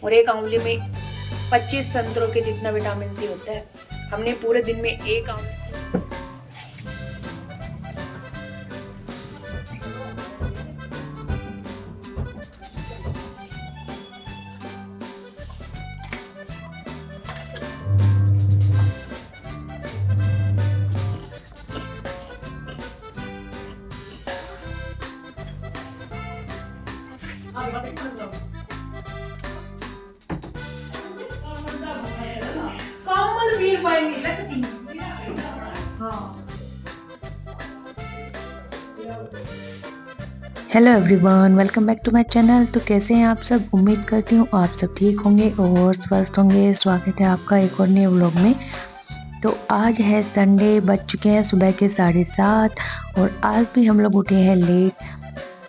और एक आंवले में 25 संतरों के जितना विटामिन सी होता है। हमने पूरे दिन में एक आंवला hello everyone, welcome back to my channel. तो कैसे हैं आप सब? उम्मीद करती हूँ आप सब ठीक होंगे और स्वस्थ होंगे। स्वागत है आपका एक और नए व्लॉग में। तो आज है संडे, बज चुके हैं सुबह के 7:30 और आज भी हम लोग उठे हैं लेट।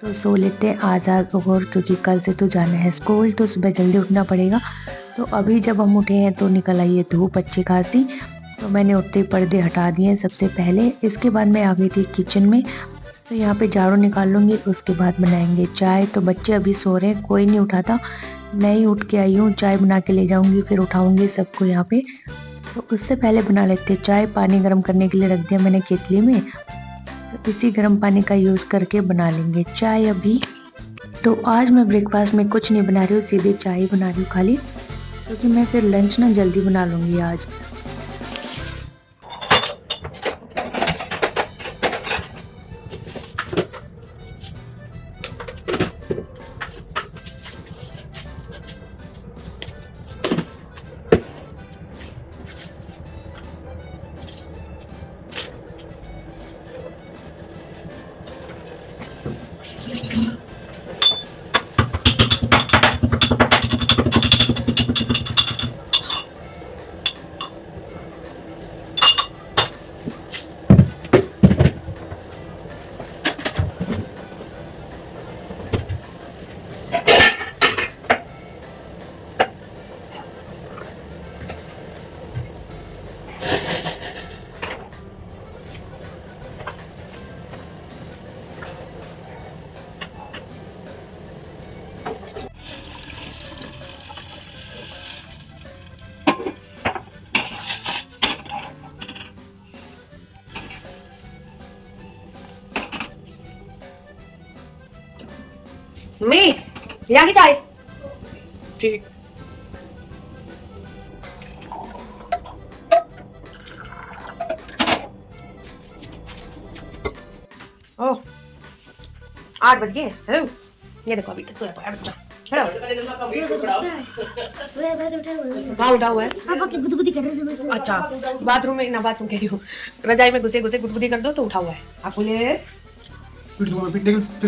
तो सो लेते हैं आज और क्योंकि कल से तो जाना है स्कूल, तो सुबह जल्दी उठना पड़ेगा। तो अभी जब हम उठे हैं तो निकल आई है धूप अच्छी खासी। तो मैंने उठते ही पर्दे हटा दिए सबसे पहले। इसके बाद मैं आ गई थी किचन में। तो यहाँ पे झाड़ू निकाल लूँगी, उसके बाद बनाएंगे चाय। तो बच्चे अभी सो रहे हैं, कोई नहीं उठा था, मैं ही उठ के आई हूँ। चाय बना के ले जाऊँगी, फिर उठाऊँगी सबको यहाँ पे। तो उससे पहले बना लेते चाय। पानी गर्म करने के लिए रख दिया मैंने केतली में, तो इसी गर्म पानी का यूज़ करके बना लेंगे चाय अभी। तो आज मैं ब्रेकफास्ट में कुछ नहीं बना रही हूँ, सीधे चाय बना रही हूँ खाली, क्योंकि मैं फिर लंच ना जल्दी बना लूँगी आज। मम्मी ले आगे चाय। ठीक। ओह 8 बज गए। हेलो, ये देखो अभी तक सोया पड़ा है बच्चा। हेलो, हाँ उठा हुआ है। पापा की गुदगुदी कर रहे थे। अच्छा, बाथरूम में ना, बाथरूम कह रही हूँ, रजाई में घुसे घुसे गुदगुदी कर दो तो उठा हुआ है। आप बोले फिर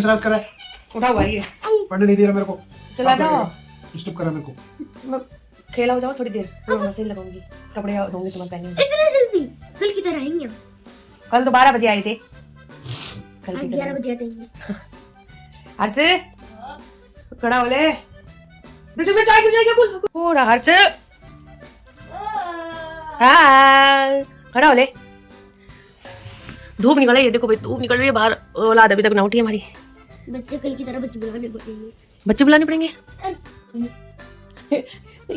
शरारत कर रहा है, उठा हुआ है ये, पढ़ने नहीं दे रहा मेरे को, चला जाओ, डिस्टर्ब कर रहा है मेरे को। खेला हो जाओ थोड़ी देर, मशीन लगाऊंगी, कपड़े धोंगे तुम्हें पहनेंगे। इतने जल्दी कल की तरह आएंगे हम। कल तो 12 बजे आए थे, कल की 11 तरह। बजे आएंगे। हर्ष खड़ा हो ले, दीदी में चाय क्यों जाएगा? बोल हो रहा हर्ष। हाँ खड़ा हो ले, धूप निकल रही है, देखो भाई धूप निकल रही है बाहर। औलाद अभी तक ना उठी हमारी। बच्चे कल की तरह बच्चे बुलाने पड़ेंगे। बच्चे बुलाने पड़ेंगे।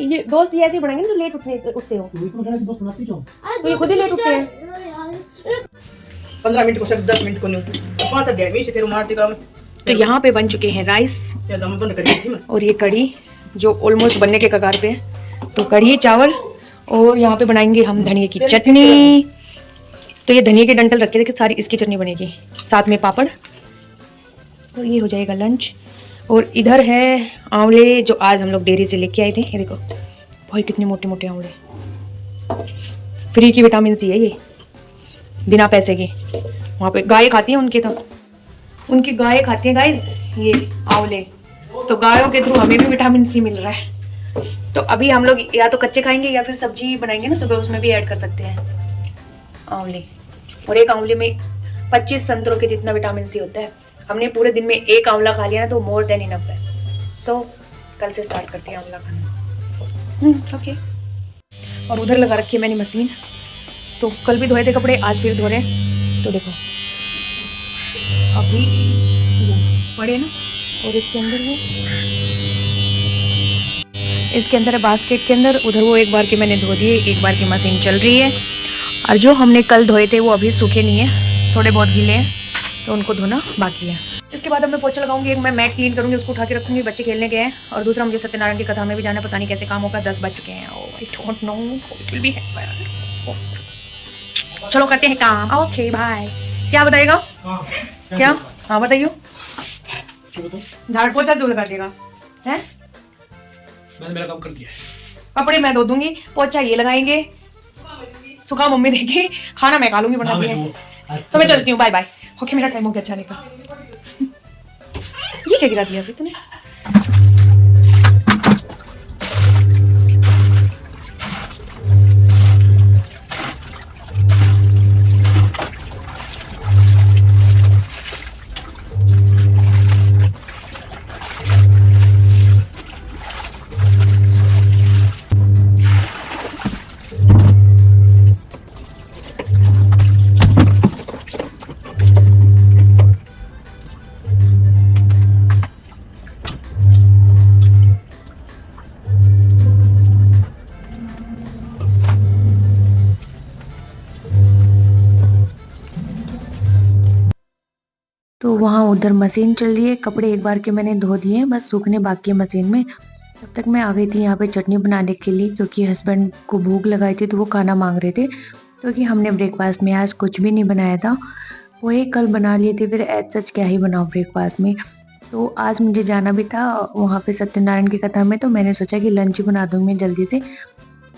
ये दोस्त ये ऐसे बढ़ेंगे ना, तो लेट उठते हो। तो ये खुद ही लेट उठते हैं। 15 मिनट को सिर्फ 10 मिनट को नहीं उठी, 5 अध्याय में फिर मारते काम। तो यहाँ पे बन चुके हैं राइस बंद कर दी थी मैं। और ये कढ़ी जो ऑलमोस्ट बनने के कगार पे है। तो कढ़ी चावल और यहाँ पे बनाएंगे हम धनिया की चटनी। तो ये धनिया के डंठल रखे थे, सारी इसकी चटनी बनेगी, साथ में पापड़। तो ये हो जाएगा लंच। और इधर है आंवले जो आज हम लोग डेयरी से लेके आए थे। ये देखो भाई कितने मोटे मोटे आंवले, फ्री की विटामिन सी है ये, बिना पैसे के। वहाँ पे गाय खाती हैं उनके, तो उनकी गाय खाती हैं गाइस ये आंवले। तो गायों के थ्रू हमें भी विटामिन सी मिल रहा है। तो अभी हम लोग या तो कच्चे खाएंगे या फिर सब्जी बनाएंगे ना सुबह, उसमें भी ऐड कर सकते हैं आंवले। और एक आंवले में 25 संतरों के जितना विटामिन सी होता है। हमने पूरे दिन में एक आंवला खा लिया ना तो मोर देन इनफ है। सो कल से स्टार्ट करते हैं आंवला खाना। ओके। और उधर लगा रखी है मैंने मशीन। तो कल भी धोए थे कपड़े, आज फिर धो रहे हैं। तो देखो अभी पड़े ना, और इसके अंदर है इसके अंदर है बास्केट के अंदर। उधर वो एक बार के मैंने धो दिए, एक बार की मशीन चल रही है। और जो हमने कल धोए थे वो अभी सूखे नहीं है, थोड़े बहुत गीले हैं, तो उनको धोना बाकी है। इसके बाद अब मैं पोछा लगाऊंगी, एक मैं मैट क्लीन करूंगी, उसको उठा के रखूंगी, बच्चे खेलने गए हैं। और दूसरा मुझे सत्यनारायण की कथा में भी जाना, पता नहीं कैसे काम होगा, 10 बज चुके हैं। Oh I don't know it will be happen. चलो करते हैं काम। Okay bye. क्या बताइएगा? क्या? हाँ बताइए। झाड़ पोछा तू लगा देगा हैं? मैंने मेरा काम कर दिया है। कपड़े मैं धो दूंगी, पोछा ये लगाएंगे, सुखा मम्मी देगी, खाना मैं खा लूंगी बना दिए। तो मैं चलती हूँ, बाय बाय। ओके मेरा टाइम हो गया जाने का। ये क्या गिरा दिया अभी तूने? तो वहाँ उधर मशीन चल रही है, कपड़े एक बार के मैंने धो दिए हैं, बस सूखने बाकी है मशीन में। तब तक मैं आ गई थी यहाँ पे चटनी बनाने के लिए, क्योंकि हस्बैंड को भूख लगाई थी तो वो खाना मांग रहे थे। क्योंकि हमने ब्रेकफास्ट में आज कुछ भी नहीं बनाया था, वही कल बना लिए थे, फिर एज सच क्या ही बनाओ ब्रेकफास्ट में। तो आज मुझे जाना भी था वहाँ पे सत्यनारायण की कथा में, तो मैंने सोचा कि लंच ही बना दूँगी मैं जल्दी से,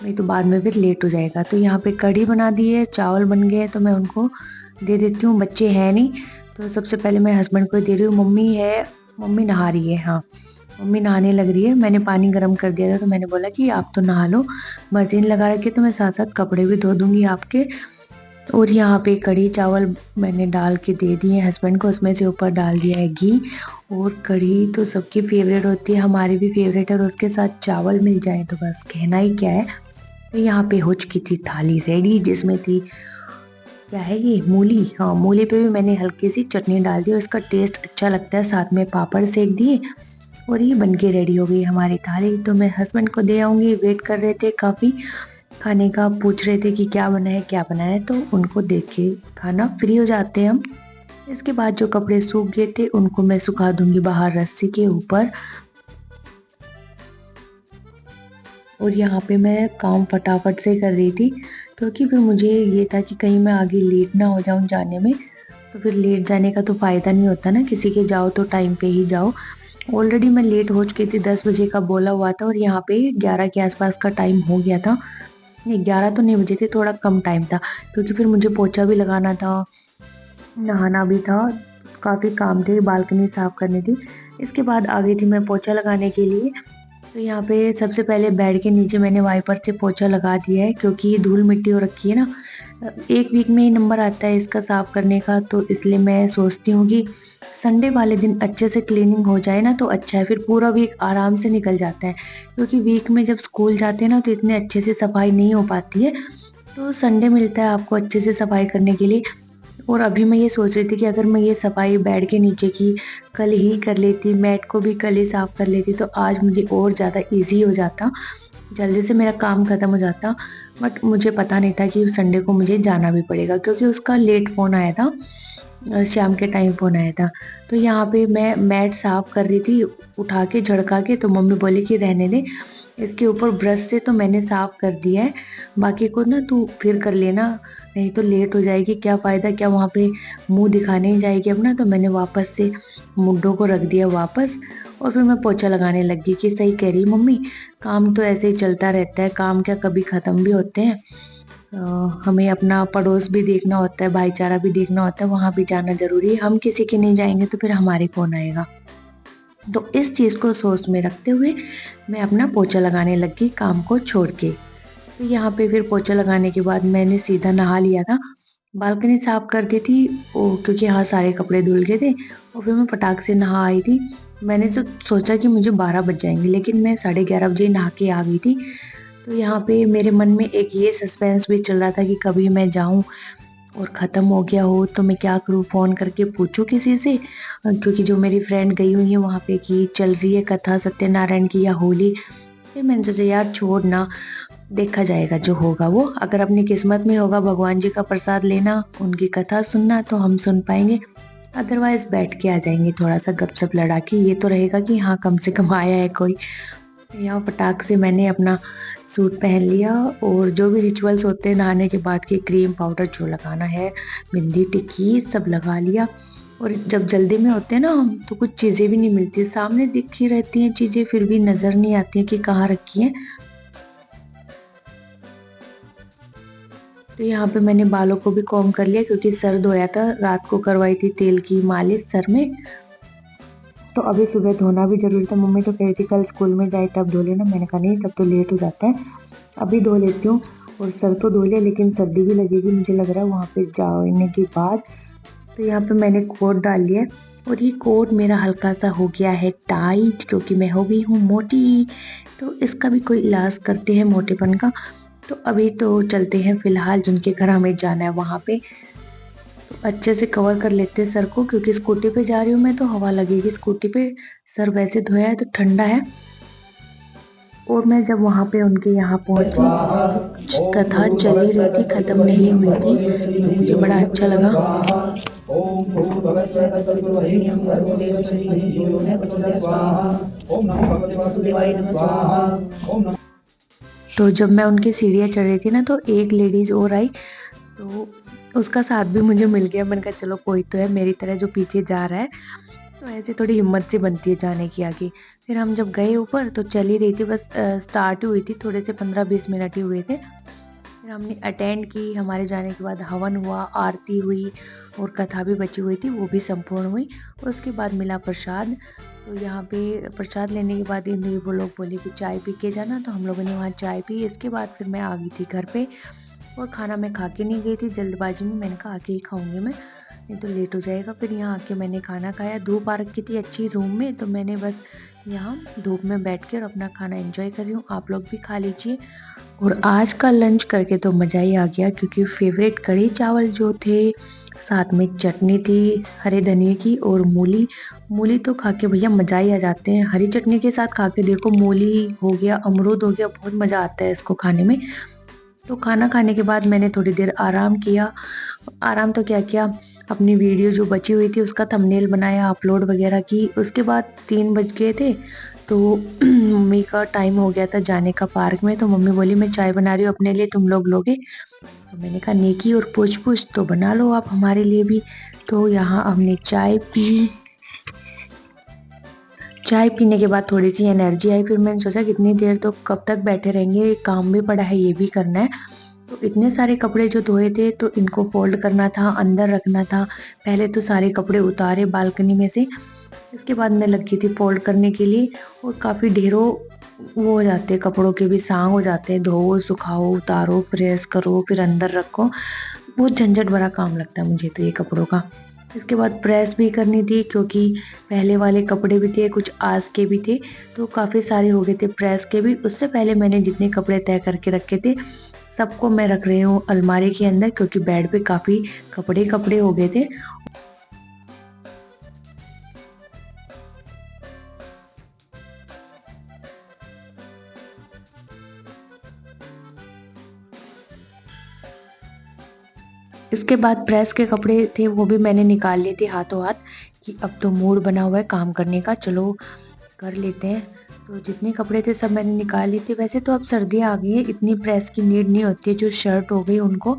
नहीं तो बाद में फिर लेट हो जाएगा। तो यहाँ पे कढ़ी बना दी है, चावल बन गए, तो मैं उनको दे देती हूँ, बच्चे हैं नहीं। तो सबसे पहले मैं हस्बैंड को दे रही हूँ। मम्मी नहा रही है, हाँ मम्मी नहाने लग रही है। मैंने पानी गर्म कर दिया था, तो मैंने बोला कि आप तो नहा लो, मशीन लगा रखी है, तो मैं साथ साथ कपड़े भी धो दूँगी आपके। और यहाँ पे कढ़ी चावल मैंने डाल के दे दिए हस्बैंड को, उसमें से ऊपर डाल दिया है घी। और कढ़ी तो सबकी फेवरेट होती है, हमारी भी फेवरेट है, और उसके साथ चावल मिल जाए तो बस कहना ही क्या है। तो यहाँ पे हो चुकी थी थाली रेडी, जिसमें थी क्या है ये मूली, हाँ मूली पे भी मैंने हल्की सी चटनी डाल दी और इसका टेस्ट अच्छा लगता है, साथ में पापड़ सेक दिए और ये बनके रेडी हो गई हमारी थाली। तो मैं हस्बैंड को दे आऊँगी, वेट कर रहे थे काफ़ी खाने का, पूछ रहे थे कि क्या बना है, तो उनको देख के खाना फ्री हो जाते हैं हम। इसके बाद जो कपड़े सूख गए थे उनको मैं सुखा दूंगी बाहर रस्सी के ऊपर। और यहाँ पे मैं काम फटाफट से कर रही थी, क्योंकि फिर मुझे ये था कि कहीं मैं आगे लेट ना हो जाऊँ जाने में, तो फिर लेट जाने का तो फ़ायदा नहीं होता ना, किसी के जाओ तो टाइम पे ही जाओ। ऑलरेडी मैं लेट हो चुकी थी, 10 बजे का बोला हुआ था और यहाँ पे 11 के आसपास का टाइम हो गया था। नहीं 11 तो नहीं बजे थे, थोड़ा कम टाइम था, क्योंकि फिर मुझे पोछा भी लगाना था, नहाना भी था, काफ़ी काम थे, बालकनी साफ़ करनी थी। इसके बाद आ गई थी मैं पोछा लगाने के लिए। तो यहाँ पे सबसे पहले बेड के नीचे मैंने वाइपर से पोछा लगा दिया है, क्योंकि ये धूल मिट्टी हो रखी है ना, 1 वीक में ही नंबर आता है इसका साफ़ करने का। तो इसलिए मैं सोचती हूँ कि संडे वाले दिन अच्छे से क्लीनिंग हो जाए ना तो अच्छा है, फिर पूरा वीक आराम से निकल जाता है। क्योंकि वीक में जब स्कूल जाते हैं ना तो इतने अच्छे से सफाई नहीं हो पाती है, तो संडे मिलता है आपको अच्छे से सफाई करने के लिए। और अभी मैं ये सोच रही थी कि अगर मैं ये सफाई बेड के नीचे की कल ही कर लेती, मैट को भी कल ही साफ़ कर लेती, तो आज मुझे और ज़्यादा इजी हो जाता, जल्दी से मेरा काम ख़त्म हो जाता। बट मुझे पता नहीं था कि संडे को मुझे जाना भी पड़ेगा, क्योंकि उसका लेट फ़ोन आया था, शाम के टाइम फ़ोन आया था। तो यहाँ पे मैं मैट साफ़ कर रही थी उठा के झड़का के, तो मम्मी बोली कि रहने दे, इसके ऊपर ब्रश से तो मैंने साफ़ कर दिया है, बाकी को ना तू फिर कर लेना, नहीं तो लेट हो जाएगी, क्या फ़ायदा, क्या वहाँ पे मुंह दिखाने ही जाएगी अपना। तो मैंने वापस से मुड्ढों को रख दिया वापस, और फिर मैं पोछा लगाने लग गई कि सही कह रही मम्मी, काम तो ऐसे ही चलता रहता है, काम क्या कभी ख़त्म भी होते हैं। हमें अपना पड़ोस भी देखना होता है, भाईचारा भी देखना होता है, वहाँ भी जाना ज़रूरी है, हम किसी के नहीं जाएंगे तो फिर हमारे कौन आएगा। तो इस चीज़ को सोच में रखते हुए मैं अपना पोछा लगाने लग गई काम को छोड़ के। तो यहाँ पे फिर पोछा लगाने के बाद मैंने सीधा नहा लिया था, बालकनी साफ़ कर दी थी क्योंकि यहाँ सारे कपड़े धुल गए थे, और फिर मैं फटाक से नहा आई थी। मैंने सोचा कि मुझे 12 बज जाएंगे, लेकिन मैं 11:30 बजे नहा के आ गई थी। तो यहाँ पे मेरे मन में एक ये सस्पेंस भी चल रहा था कि कभी मैं जाऊँ और ख़त्म हो गया हो तो मैं क्या करूँ, फ़ोन करके पूछूँ किसी से, क्योंकि जो मेरी फ्रेंड गई हुई है वहाँ पे कि चल रही है कथा सत्यनारायण की या होली, फिर मैंने सोचा यार छोड़ ना, देखा जाएगा जो होगा वो, अगर अपनी किस्मत में होगा भगवान जी का प्रसाद लेना, उनकी कथा सुनना तो हम सुन पाएंगे, अदरवाइज बैठ के आ जाएंगे थोड़ा सा गपशप लड़ा के। ये तो रहेगा कि हाँ कम से कम आया है कोई। यहाँ फटाक से मैंने अपना सूट पहन लिया और जो भी रिचुअल्स होते हैं नहाने के बाद की, क्रीम पाउडर जो लगाना है, बिंदी टिक्की सब लगा लिया। और जब जल्दी में होते हैं ना हम तो कुछ चीज़ें भी नहीं मिलती, सामने दिखी रहती हैं चीज़ें फिर भी नज़र नहीं आती हैं कि कहाँ रखी हैं। तो यहाँ पे मैंने बालों को भी कॉम्ब कर लिया क्योंकि सर धोया था, रात को करवाई थी तेल की मालिश सर में, तो अभी सुबह धोना भी जरूरी था। मम्मी तो कह रही थी कल स्कूल में जाए तब धो लेना, मैंने कहा नहीं तब तो लेट हो जाता है, अभी धो लेती हूँ। और सर तो धो लिया लेकिन सर्दी भी लगेगी मुझे लग रहा है वहाँ पे जाने के बाद। तो यहाँ पे मैंने कोट डाल लिया और ये कोट मेरा हल्का सा हो गया है टाइट क्योंकि मैं हो गई हूँ मोटी, तो इसका भी कोई इलाज करते हैं मोटेपन का। तो अभी तो चलते हैं फ़िलहाल जिनके घर हमें जाना है वहाँ पे, तो अच्छे से कवर कर लेते हैं सर को क्योंकि स्कूटी पे जा रही हूँ मैं तो हवा लगेगी स्कूटी पे, सर वैसे धोया है तो ठंडा है। और मैं जब वहाँ पे उनके यहाँ पहुँची तो कथा चल ही रही थी, ख़त्म नहीं हुई थी, तो मुझे बड़ा अच्छा लगा। ओम भूर्भुवस्सुः तत्सवितुर्वरेण्यं भर्गो देवस्य धीमहि धियो यो नः प्रचोदयात् स्वाहा। ओम नमो भगवते वासुदेवाय नमः स्वाहा। ओम नमः। तो जब मैं उनकी सीढ़ियाँ चढ़ रही थी ना तो एक लेडीज़ और आई, तो उसका साथ भी मुझे मिल गया। मैंने कहा चलो कोई तो है मेरी तरह जो पीछे जा रहा है, तो ऐसे थोड़ी हिम्मत सी बनती है जाने की आगे। फिर हम जब गए ऊपर तो चल ही रही थी, बस स्टार्ट हुई थी, थोड़े से 15-20 मिनट ही हुए थे। फिर हमने अटेंड की, हमारे जाने के बाद हवन हुआ, आरती हुई और कथा भी बची हुई थी वो भी संपूर्ण हुई। उसके बाद मिला प्रसाद, तो यहाँ पे प्रसाद लेने के बाद वो लोग बोले कि चाय पी के जाना, तो हम लोगों ने वहाँ चाय पी। इसके बाद फिर मैं आ गई थी घर पे और खाना मैं खा के नहीं गई थी जल्दबाजी में, मैंने कहा आके ही खाऊंगी मैं, नहीं तो लेट हो जाएगा। फिर यहाँ आके मैंने खाना खाया, धूप आ रखी थी अच्छी रूम में, तो मैंने बस यहाँ धूप में बैठ कर अपना खाना एंजॉय कर रही हूँ, आप लोग भी खा लीजिए। और आज का लंच करके तो मज़ा ही आ गया क्योंकि फेवरेट कढ़ी चावल जो थे, साथ में चटनी थी हरे धनिए की और मूली तो खा के भैया मज़ा ही आ जाते हैं, हरी चटनी के साथ खा के देखो, मूली हो गया, अमरूद हो गया, बहुत मज़ा आता है इसको खाने में। तो खाना खाने के बाद मैंने थोड़ी देर आराम किया। आराम तो क्या किया, अपनी वीडियो जो बची हुई थी उसका थंबनेल बनाया, अपलोड वगैरह की। उसके बाद 3 बज गए थे तो मम्मी का टाइम हो गया था जाने का पार्क में, तो मम्मी बोली मैं चाय बना रही हूँ अपने लिए, तुम लोग लोगे? तो मैंने कहा नेकी और पूछ तो बना लो आप हमारे लिए भी। तो यहाँ हमने चाय पी, चाय पीने के बाद थोड़ी सी एनर्जी आई। फिर मैंने सोचा कितनी देर तो कब तक बैठे रहेंगे, काम भी पड़ा है ये भी करना है। तो इतने सारे कपड़े जो धोए थे तो इनको फोल्ड करना था, अंदर रखना था। पहले तो सारे कपड़े उतारे बालकनी में से, इसके बाद मैं लगी थी फोल्ड करने के लिए। और काफ़ी ढेरों वो हो जाते हैं, कपड़ों के भी सांग हो जाते हैं, धो सुखाओ उतारो प्रेस करो फिर अंदर रखो, बहुत झंझट भरा काम लगता है मुझे तो ये कपड़ों का। इसके बाद प्रेस भी करनी थी क्योंकि पहले वाले कपड़े भी थे, कुछ आज के भी थे, तो काफ़ी सारे हो गए थे प्रेस के भी। उससे पहले मैंने जितने कपड़े तय करके रखे थे सबको मैं रख रही हूँ अलमारी के अंदर क्योंकि बेड पे काफ़ी कपड़े हो गए थे। इसके बाद प्रेस के कपड़े थे वो भी मैंने निकाल लिए थे हाथों हाथ कि अब तो मूड बना हुआ है काम करने का, चलो कर लेते हैं। तो जितने कपड़े थे सब मैंने निकाल लिए थे। वैसे तो अब सर्दियाँ आ गई है, इतनी प्रेस की नीड नहीं होती है, जो शर्ट हो गई उनको,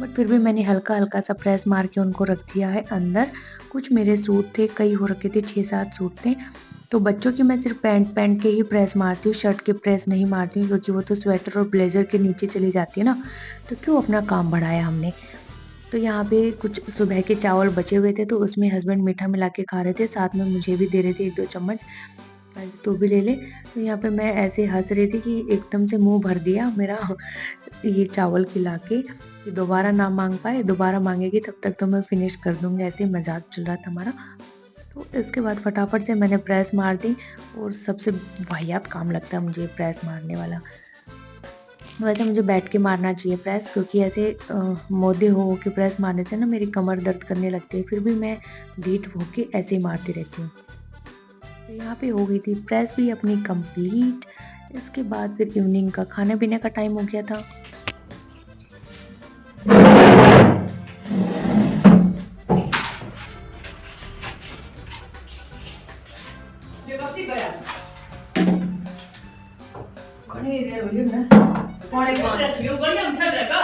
बट फिर भी मैंने हल्का हल्का सा प्रेस मार के उनको रख दिया है अंदर। कुछ मेरे सूट थे, कई हो रखे थे, 6-7 सूट थे। तो बच्चों की मैं सिर्फ पैंट के ही प्रेस मारती हूँ, शर्ट के प्रेस नहीं मारती हूँ क्योंकि वो तो स्वेटर और ब्लेजर के नीचे चली जाती है ना, तो क्यों अपना काम बढ़ाया हमने। तो यहाँ पे कुछ सुबह के चावल बचे हुए थे तो उसमें हस्बैंड मीठा मिला के खा रहे थे, साथ में मुझे भी दे रहे थे 1-2 चम्मच, तो भी ले ले। तो यहाँ पे मैं ऐसे हंस रही थी कि एकदम से मुंह भर दिया मेरा ये चावल खिला के कि दोबारा ना मांग पाए, दोबारा मांगेगी तब तक तो मैं फिनिश कर दूँगी, ऐसे मजाक चल रहा था हमारा। तो इसके बाद फटाफट से मैंने प्रेस मार दी और सबसे वाहियात काम लगता है मुझे प्रेस मारने वाला। वैसे मुझे बैठ के मारना चाहिए प्रेस क्योंकि ऐसे मोदे हो के प्रेस मारने से ना मेरी कमर दर्द करने लगती है, फिर भी मैं ढीठ हो के ऐसे ही मारती रहती हूँ। तो यहाँ पे हो गई थी प्रेस भी अपनी कंप्लीट। इसके बाद फिर इवनिंग का खाने पीने का टाइम हो गया था। गलियां में खेल रहेगा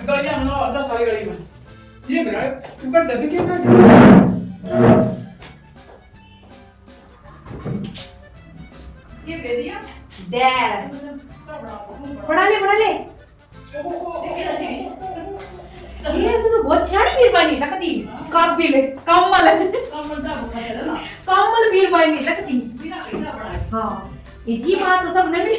गलियां में 10 वाली गली में ये मेरा ऊपर दबे क्या कर ये बेदिया डैड बना ले ये तो बहुत सियाणी पीर पानी सकती काबिल कमल कमल पीर पानी सकती। हाँ इसी बात तो सब नहीं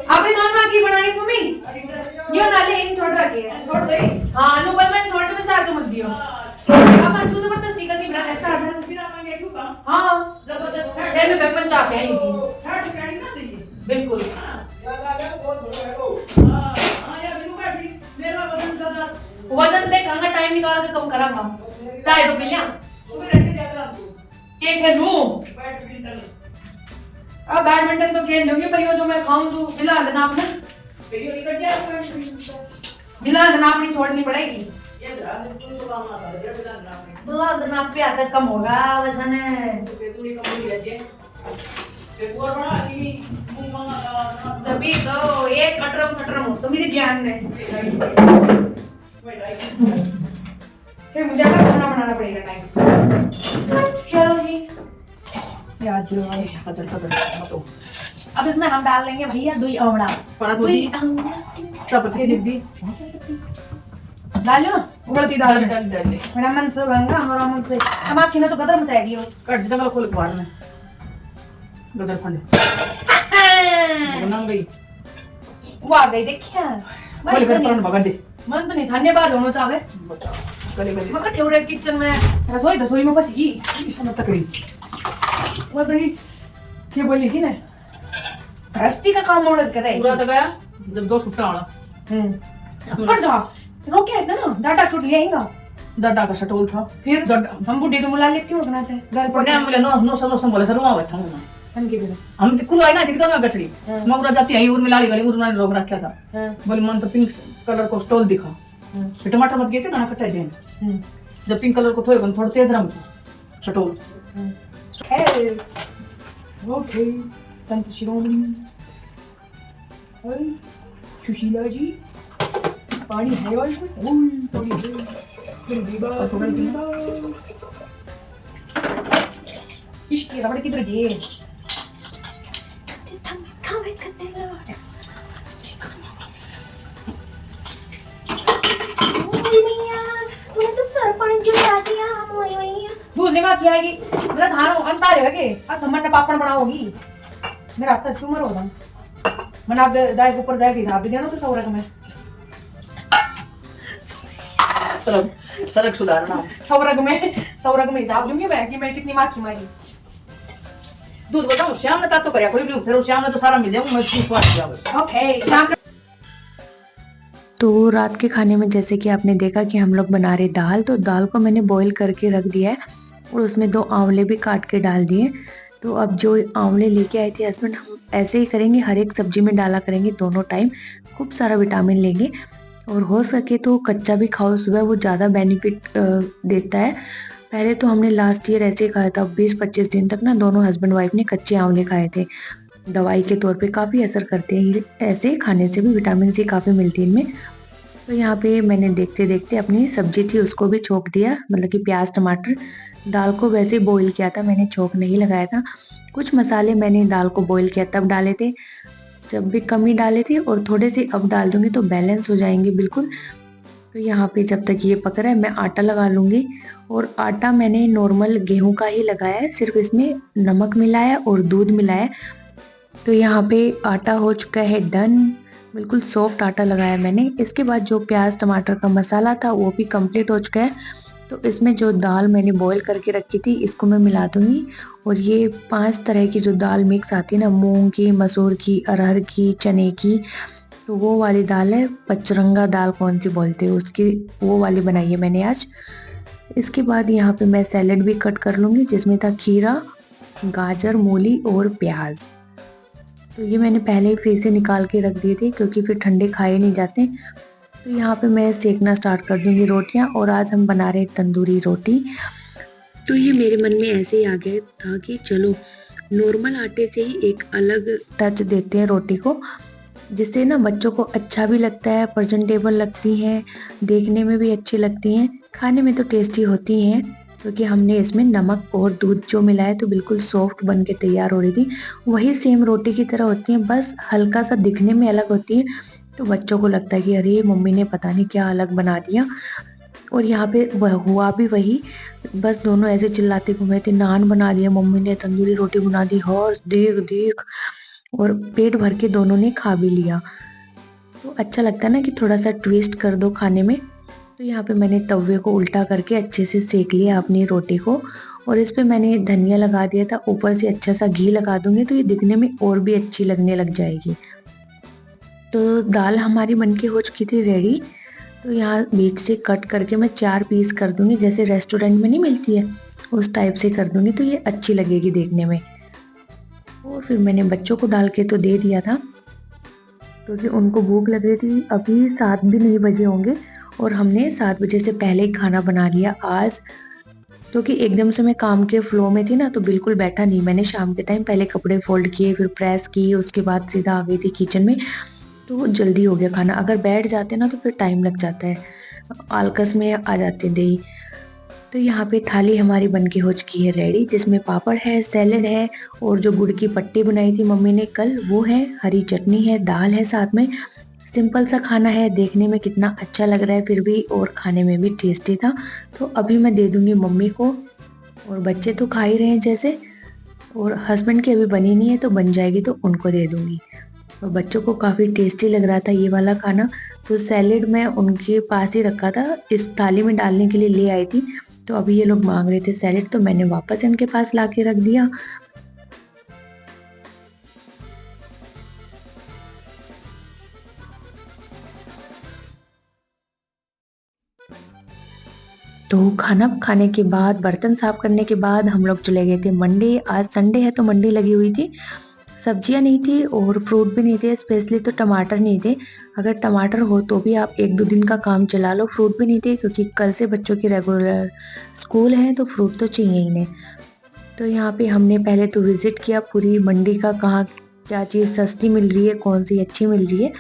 आपने दोनों की बनानी मम्मी ये नाले इन छोड़ रखे हैं छोड़ दे हाँ अनुपल में छोड़ में सार तो मत दियो अब तू जबरदस्ती करती बना ऐसा बिना मांगे क्यों काम हाँ जबरदस्त मैं तो घर में चाह पे आई थी थर्ड सेकंड ना चाहिए बिल्कुल हां यार बिनु बैठी मेरा वजन ज्यादा वजन देखा टाइम निकाल के कम करांगा चाहे तो पिलिया सुबह रख के जाकर आपको एक है रूम बैडमिंटन अब बैडमिंटन तो खेल लूंगी पर ये जो मैं खाऊं तो बिला देना आपने वीडियो निकल जाए बिला देना अपनी छोड़नी पड़ेगी ये जरा तू तो काम आता है बिना ना बिला देना पे आता कम होगा वजन तो तू नहीं कम ले जाए ये और बना कि मुंह मांगा का जबी तो एक अटरम सटरम हो तो मेरे ज्ञान में फिर मुझे अपना खाना बनाना पड़ेगा टाइम चलो जी याद जो है पचल पचल तो अब इसमें हम डाल लेंगे भैया दही आंवला परत होती सब प्रति लिख दी डालियो उबलती दाल डाल ले मेरा मन से बंगा हमारा मन से हम आखिर में तो गदर मचाएगी वो कट जंगल खोल के बाहर में गदर फंडे बनाऊं गई वो आ गई देखिए खोल कर फंड भगा दे मन तो निशाने बार होना चाहे गले गले मगर ठेवरे किचन में रसोई में फंसी इसमें तकरी वो बड़ी क्या बोली थी ना रस्ती का काम मोड़ कर रहे पूरा तो गया जब दो छुट्टा वाला कर दो रोके है ना डाटा छूट जाएगा डड्डा का शटोल था फिर डड्डा हम बुढ़ी तो मुला लेती हो ना चाहे घर पर ने बोले नो बोले सर वहां बैठा हूं मैं हम के बिना हम तो कुल आईना थी तो मैं गठड़ी मगरा जाती आई उर मिलाली गली उर ने रोग रखा था बोले मन तो पिंक कलर को स्टॉल दिखा फिर टमाटर मत गए थे ना कट्टा दे जब पिंक कलर को थोड़ा तेज रंग शटोल ओके संत शिरोमणि सुशीला जी पानी है और थोड़ी है फिर दीवा इसकी रबड़ किधर गई दूसरी बात क्या है कि मेरा धान अंतर है कि अब हमने पापड़ बनाओगी मेरा हाथ क्यों मर होगा मैंने आप दाई के ऊपर दाई के हिसाब दिया ना तो सौरक में सड़क सुधारना सौरक में हिसाब दूंगी मैं कि मैं कितनी माखी मारी दूध बताऊं श्याम ने तो करया कोई नहीं फिर श्याम ने तो सारा मिल जाऊं मैं विश्वास जाऊं ओके। तो रात के खाने में जैसे कि आपने देखा कि हम लोग बना रहे दाल, तो दाल को मैंने बॉईल करके रख दिया है और उसमें 2 आंवले भी काट के डाल दिए। तो अब जो आंवले लेके आए थे हस्बैंड, हम ऐसे ही करेंगे, हर एक सब्जी में डाला करेंगे दोनों टाइम, खूब सारा विटामिन लेंगे। और हो सके तो कच्चा भी खाओ सुबह, वो ज़्यादा बेनिफिट देता है। पहले तो हमने लास्ट ईयर ऐसे ही खाया था, 20-25 दिन तक ना दोनों हस्बैंड वाइफ ने कच्चे आंवले खाए थे। दवाई के तौर पे काफ़ी असर करते हैं, ऐसे खाने से भी विटामिन सी काफ़ी मिलती है इनमें। तो यहाँ पे मैंने देखते देखते अपनी सब्जी थी उसको भी छोंक दिया, मतलब कि प्याज टमाटर। दाल को वैसे बॉईल किया था मैंने, छोंक नहीं लगाया था। कुछ मसाले मैंने दाल को बॉईल किया तब डाले थे, जब भी कमी डाले थे, और थोड़े से अब डाल दूंगी तो बैलेंस हो जाएंगे बिल्कुल। तो यहाँ पे जब तक ये पक रहा है मैं आटा लगा लूँगी। और आटा मैंने नॉर्मल गेहूं का ही लगाया है, सिर्फ इसमें नमक मिलाया और दूध मिलाया। तो यहाँ पे आटा हो चुका है डन, बिल्कुल सॉफ्ट आटा लगाया मैंने। इसके बाद जो प्याज टमाटर का मसाला था वो भी कंप्लीट हो चुका है। तो इसमें जो दाल मैंने बॉईल करके रखी थी इसको मैं मिला दूँगी। और ये 5 तरह की जो दाल मिक्स आती है ना, मूंग की, मसूर की, अरहर की, चने की, तो वो वाली दाल है। पचरंगा दाल कौन सी बोलते हैं उसकी, वो वाली बनाई है मैंने आज। इसके बाद यहाँ पे मैं सैलेड भी कट कर लूँगी, जिसमें था खीरा, गाजर, मूली और प्याज। तो ये मैंने पहले ही फ्रीज से निकाल के रख दिए थे क्योंकि फिर ठंडे खाए नहीं जाते। तो यहाँ पे मैं सेकना स्टार्ट कर दूँगी रोटियाँ, और आज हम बना रहे तंदूरी रोटी। तो ये मेरे मन में ऐसे ही आ गया था कि चलो नॉर्मल आटे से ही एक अलग टच देते हैं रोटी को, जिससे ना बच्चों को अच्छा भी लगता है, प्रेजेंटेबल लगती हैं, देखने में भी अच्छी लगती हैं, खाने में तो टेस्टी होती हैं, क्योंकि हमने इसमें नमक और दूध जो मिलाया तो बिल्कुल सॉफ्ट बन के तैयार हो रही थी। वही सेम रोटी की तरह होती हैं, बस हल्का सा दिखने में अलग होती है। तो बच्चों को लगता है कि अरे मम्मी ने पता नहीं क्या अलग बना दिया। और यहाँ पे हुआ भी वही, बस दोनों ऐसे चिल्लाते घूमे थे, नान बना दिया मम्मी ने, तंदूरी रोटी बना दी, हर्ष देख देख, और पेट भर के दोनों ने खा भी लिया। तो अच्छा लगता है ना कि थोड़ा सा ट्विस्ट कर दो खाने में। तो यहाँ पे मैंने तवे को उल्टा करके अच्छे से सेक लिया अपनी रोटी को, और इस पे मैंने धनिया लगा दिया था, ऊपर से अच्छा सा घी लगा दूंगी तो ये दिखने में और भी अच्छी लगने लग जाएगी। तो दाल हमारी बनके हो चुकी थी रेडी। तो यहाँ बीच से कट करके मैं 4 पीस कर दूंगी, जैसे रेस्टोरेंट में नहीं मिलती है उस टाइप से कर दूंगी, तो ये अच्छी लगेगी देखने में। और फिर मैंने बच्चों को डाल के तो दे दिया था, क्योंकि उनको भूख लग रही थी। अभी 7 भी नहीं बजे होंगे और हमने 7 बजे से पहले ही खाना बना लिया आज, क्योंकि एकदम से मैं काम के फ्लो में थी ना, तो बिल्कुल बैठा नहीं। मैंने शाम के टाइम पहले कपड़े फोल्ड किए, फिर प्रेस किए, उसके बाद सीधा आ गई थी किचन में, तो जल्दी हो गया खाना। अगर बैठ जाते ना तो फिर टाइम लग जाता है, आलकस में आ जाते दही। तो यहाँ पे थाली हमारी बनके हो चुकी है रेडी, जिसमें पापड़ है, सैलेड है, और जो गुड़ की पट्टी बनाई थी मम्मी ने कल वो है, हरी चटनी है, दाल है साथ में। सिंपल सा खाना है, देखने में कितना अच्छा लग रहा है फिर भी, और खाने में भी टेस्टी था। तो अभी मैं दे दूंगी मम्मी को, और बच्चे तो खा ही रहे हैं जैसे, और हस्बैंड की अभी बनी नहीं है तो बन जाएगी तो उनको दे दूंगी। और बच्चों को काफ़ी टेस्टी लग रहा था ये वाला खाना, तो सैलेड मैं उनके पास ही रखा था, इस थाली में डालने के लिए ले आई थी। तो अभी ये लोग मांग रहे थे सैलेड, तो मैंने वापस इनके पास ला के रख दिया। तो खाना खाने के बाद, बर्तन साफ करने के बाद हम लोग चले गए थे मंडी। आज संडे है तो मंडी लगी हुई थी, सब्जियां नहीं थी और फ्रूट भी नहीं थे, स्पेशली तो टमाटर नहीं थे। अगर टमाटर हो तो भी आप 1-2 दिन का काम चला लो। फ्रूट भी नहीं थे क्योंकि कल से बच्चों की रेगुलर स्कूल है, तो फ्रूट तो चाहिए इन्हें। तो यहाँ पे हमने पहले तो विजिट किया पूरी मंडी का, कहाँ क्या चीज़ सस्ती मिल रही है, कौन सी अच्छी मिल रही है।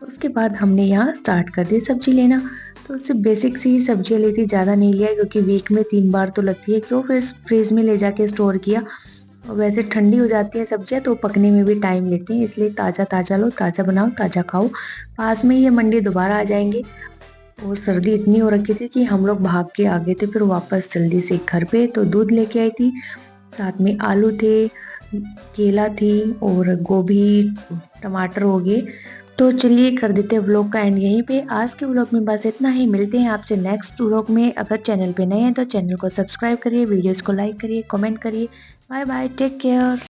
उसके बाद हमने यहाँ स्टार्ट कर दी सब्जी लेना। तो सिर्फ बेसिक सी सब्जियाँ ली थी, ज़्यादा नहीं लिया क्योंकि वीक में 3 बार तो लगती है, क्यों फिर फ्रिज में ले जाके स्टोर किया। और वैसे ठंडी हो जाती है सब्जियाँ तो पकने में भी टाइम लेती हैं, इसलिए ताज़ा ताज़ा लो, ताज़ा बनाओ, ताज़ा खाओ। पास में ये मंडी दोबारा आ जाएंगे। और सर्दी इतनी हो रखी थी कि हम लोग भाग के आ गए थे फिर वापस जल्दी से घर पे। तो दूध लेके आई थी, साथ में आलू थे, केला थी, और गोभी, टमाटर हो गए। तो चलिए कर देते हैं व्लॉग का एंड यहीं पे। आज के व्लॉग में बस इतना ही, मिलते हैं आपसे नेक्स्ट व्लॉग में। अगर चैनल पे नए हैं तो चैनल को सब्सक्राइब करिए, वीडियोस को लाइक करिए, कमेंट करिए। Bye bye, take care.